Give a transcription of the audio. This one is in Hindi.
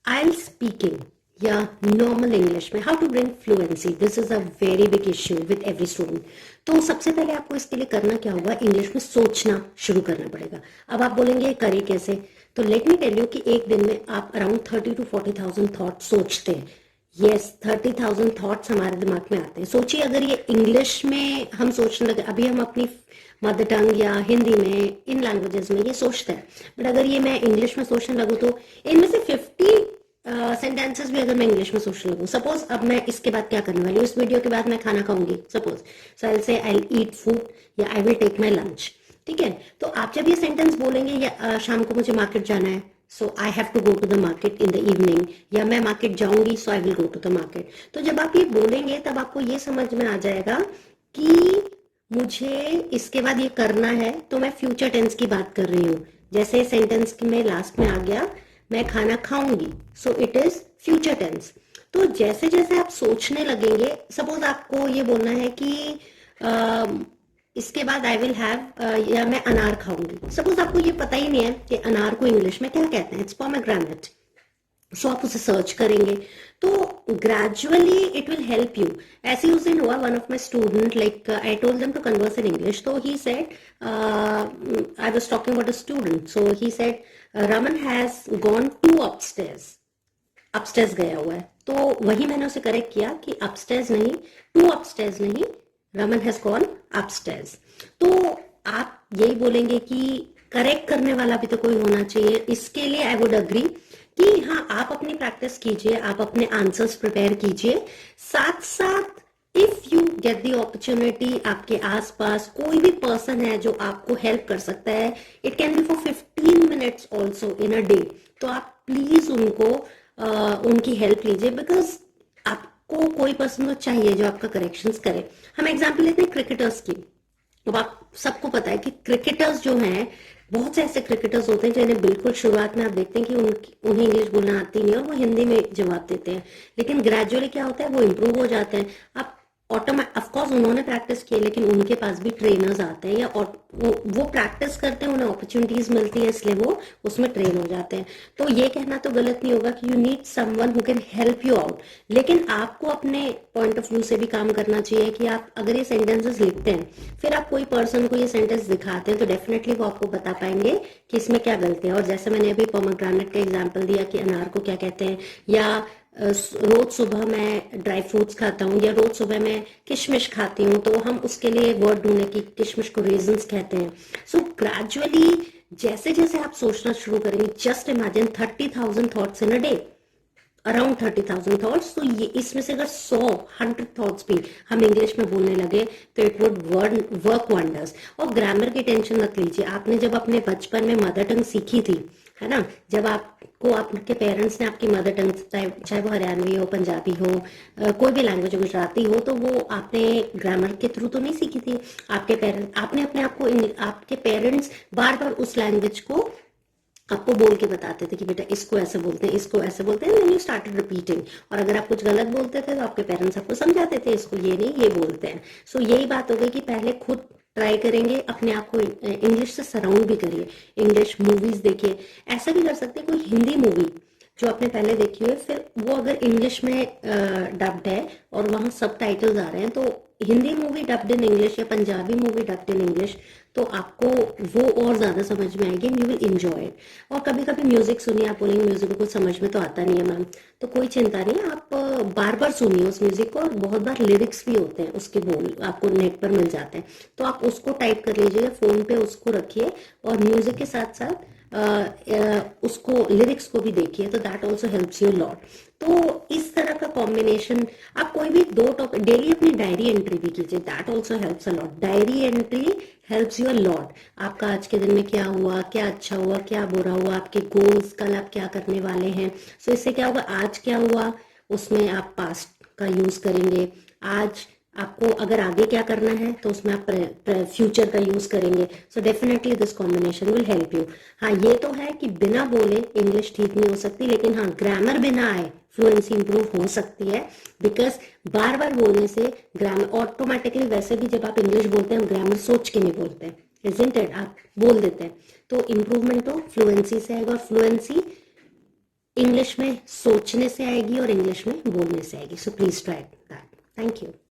आइल स्पीकिंग या नॉर्मल इंग्लिश में how to bring fluency, this is a very big issue with every student. तो सबसे पहले आपको इसके लिए करना क्या होगा, इंग्लिश में सोचना शुरू करना पड़ेगा। अब आप बोलेंगे करें कैसे, तो लेट मी टेल यू कि एक दिन में आप अराउंड 30 to 40,000 थॉट सोचते हैं। यस, 30,000 थॉट्स हमारे दिमाग में आते हैं। सोचिए अगर ये इंग्लिश में हम सोचने लगे, अभी हम अपनी मदर टंग या हिंदी में, इन लैंग्वेजेस में ये सोचते हैं, बट अगर ये मैं इंग्लिश में सोचने लगूँ तो इनमें से 50 सेंटेंसेस भी अगर मैं इंग्लिश में सोचने लगूँ, सपोज अब मैं इसके बाद क्या करने वाली हूँ, इस वीडियो के बाद मैं खाना खाऊंगी suppose, so I will say I will eat food या I will take my lunch. ठीक है, तो आप जब ये सेंटेंस बोलेंगे या शाम को मुझे मार्केट जाना है, so I have to go to the market in the evening, या मैं मार्केट जाऊंगी so I will go to the market. तो जब आप ये बोलेंगे तब आपको ये समझ में आ जाएगा कि मुझे इसके बाद ये करना है, तो मैं फ्यूचर टेंस की बात कर रही हूँ। जैसे सेंटेंस में लास्ट में आ गया मैं खाना खाऊंगी, so it is future tense. तो जैसे जैसे आप सोचने लगेंगे, सपोज आपको ये बोलना है कि इसके बाद आई विल हैव, या मैं अनार खाऊंगी, सपोज आपको ये पता ही नहीं है कि अनार को इंग्लिश में क्या कहते हैं, इट्स पोमेग्रेनेट। सो आप उसे सर्च करेंगे, तो gradually it will help you. ऐसे उस दिन हुआ, one of my student, like I told them to converse in English, तो he said, I was talking about a student, so he said Raman has gone to upstairs, upstairs गया हुआ है। तो वही मैंने उसे करेक्ट किया कि अपस्टेयर्स नहीं, टू अपस्टेयर्स नहीं, रमन हैज गॉन अपस्टेयर्स। तो आप यही बोलेंगे कि करेक्ट करने वाला भी तो कोई होना चाहिए। इसके लिए आई वुड अग्री कि हाँ, आप अपनी प्रैक्टिस कीजिए, आप अपने आंसर्स प्रिपेयर कीजिए, साथ साथ if you get the opportunity, आपके आसपास कोई भी पर्सन है जो आपको हेल्प कर सकता है, it can be for 15 minutes also in a day, तो आप प्लीज उनको उनकी हेल्प लीजिए, बिकॉज आपको कोई पर्सन तो चाहिए जो आपका करेक्शंस करे। हम एग्जाम्पल लेते हैं क्रिकेटर्स की। अब आप सबको पता है कि क्रिकेटर्स जो हैं, बहुत से ऐसे क्रिकेटर्स होते हैं जिन्हें बिल्कुल शुरुआत में आप देखते हैं कि उन्हें इंग्लिश बोलना आती नहीं और वो हिंदी में जवाब देते हैं, लेकिन ग्रेजुअली क्या होता है, वो इम्प्रूव हो जाते हैं। आप ऑटोमेटिक, ऑफकोर्स उन्होंने प्रैक्टिस की है, लेकिन उनके पास भी ट्रेनर्स आते हैं, या वो प्रैक्टिस करते हैं, उन्हें अपॉर्चुनिटीज मिलती है, इसलिए वो उसमें ट्रेन हो जाते हैं। तो ये कहना तो गलत नहीं होगा कि you need someone who can help you out, लेकिन आपको अपने पॉइंट ऑफ व्यू से भी काम करना चाहिए कि आप अगर ये सेंटेंसेस लिखते हैं, फिर आप कोई पर्सन को ये सेंटेंस दिखाते हैं, तो डेफिनेटली वो आपको बता पाएंगे कि इसमें क्या गलती है। और जैसे मैंने अभी पोमेग्रेनेट का एग्जाम्पल दिया कि अनार को क्या कहते हैं, या रोज सुबह मैं ड्राई फ्रूट्स खाता हूँ, या रोज सुबह मैं किशमिश खाती हूँ, तो हम उसके लिए वर्ड ढूंढे कि किशमिश को रेजन्स कहते हैं। सो ग्रेजुअली जैसे जैसे आप सोचना शुरू करेंगे, just imagine 30,000 thoughts in a day, around 30,000 thoughts, तो ये इसमें से अगर 100 थॉट्स भी हम इंग्लिश में बोलने लगे तो इट वुड वर्क वंडर्स। और ग्रामर की टेंशन मत लीजिए, आपने जब अपने बचपन में मदर टंग सीखी थी, है ना, जब आपको आपके पेरेंट्स ने आपकी मदर टंग, चाहे वो हरियाणवी हो, पंजाबी हो, कोई भी लैंग्वेज, गुजराती हो, तो वो आपने ग्रामर के थ्रू तो नहीं सीखी थी। आपके पेरेंट्स, आपने अपने आप को, आपके पेरेंट्स बार बार उस लैंग्वेज को आपको बोल के बताते थे कि बेटा इसको ऐसे बोलते हैं, इसको ऐसे बोलते हैं, देन यू स्टार्टेड रिपीटिंग। और अगर आप कुछ गलत बोलते थे तो आपके पेरेंट्स आपको समझाते थे, इसको ये नहीं ये बोलते हैं। सो यही बात हो गई कि पहले खुद ट्राई करेंगे, अपने आप को इंग्लिश से सराउंड भी करिए, इंग्लिश मूवीज देखिए। ऐसा भी कर सकते हैं, कोई हिंदी मूवी जो आपने पहले देखी हो, फिर वो अगर इंग्लिश में डब्ड है और वहां सब टाइटल्स आ रहे हैं, तो Hindi movie dubbed in English या Punjabi movie dubbed in English, तो आपको वो और ज्यादा समझ में आएगी, यू विल एंजॉय इट। और कभी कभी म्यूजिक सुनिए, आप बोलेंगे म्यूजिक को कुछ समझ में तो आता नहीं है मैम, तो कोई चिंता नहीं है, आप बार बार सुनिए उस म्यूजिक को, और बहुत बार लिरिक्स भी होते हैं उसके, बोल आपको नेट पर मिल जाते हैं, तो आप उसको टाइप कर लीजिए, फोन पे उसको रखिए, और म्यूजिक के साथ साथ उसको लिरिक्स को भी देखिए, तो that also helps you lot. तो इस तरह का कॉम्बिनेशन, आप कोई भी 2 टॉपिक डेली अपनी डायरी एंट्री भी कीजिए, that also helps a lot. Diary entry helps you a lot. आपका आज के दिन में क्या हुआ, क्या अच्छा हुआ, क्या बुरा हुआ, आपके गोल्स, कल आप क्या करने वाले हैं। सो इससे क्या होगा, आज क्या हुआ उसमें आप पास्ट का यूज करेंगे, आज आपको अगर आगे क्या करना है तो उसमें आप फ्यूचर का यूज करेंगे। So definitely this combination will help you. हाँ, ये तो है कि बिना बोले इंग्लिश ठीक नहीं हो सकती, लेकिन हाँ, ग्रामर बिना आए फ्लुएंसी इंप्रूव हो सकती है, बिकॉज बार बार बोलने से ग्रामर ऑटोमेटिकली, वैसे भी जब आप इंग्लिश बोलते हैं ग्रामर सोच के नहीं बोलते हैं, इजंट इट, आप बोल देते हैं, तो इम्प्रूवमेंट तो फ्लुएंसी से आएगा। और फ्लुएंसी इंग्लिश में सोचने से आएगी और इंग्लिश में बोलने से आएगी. So please try that. Thank you.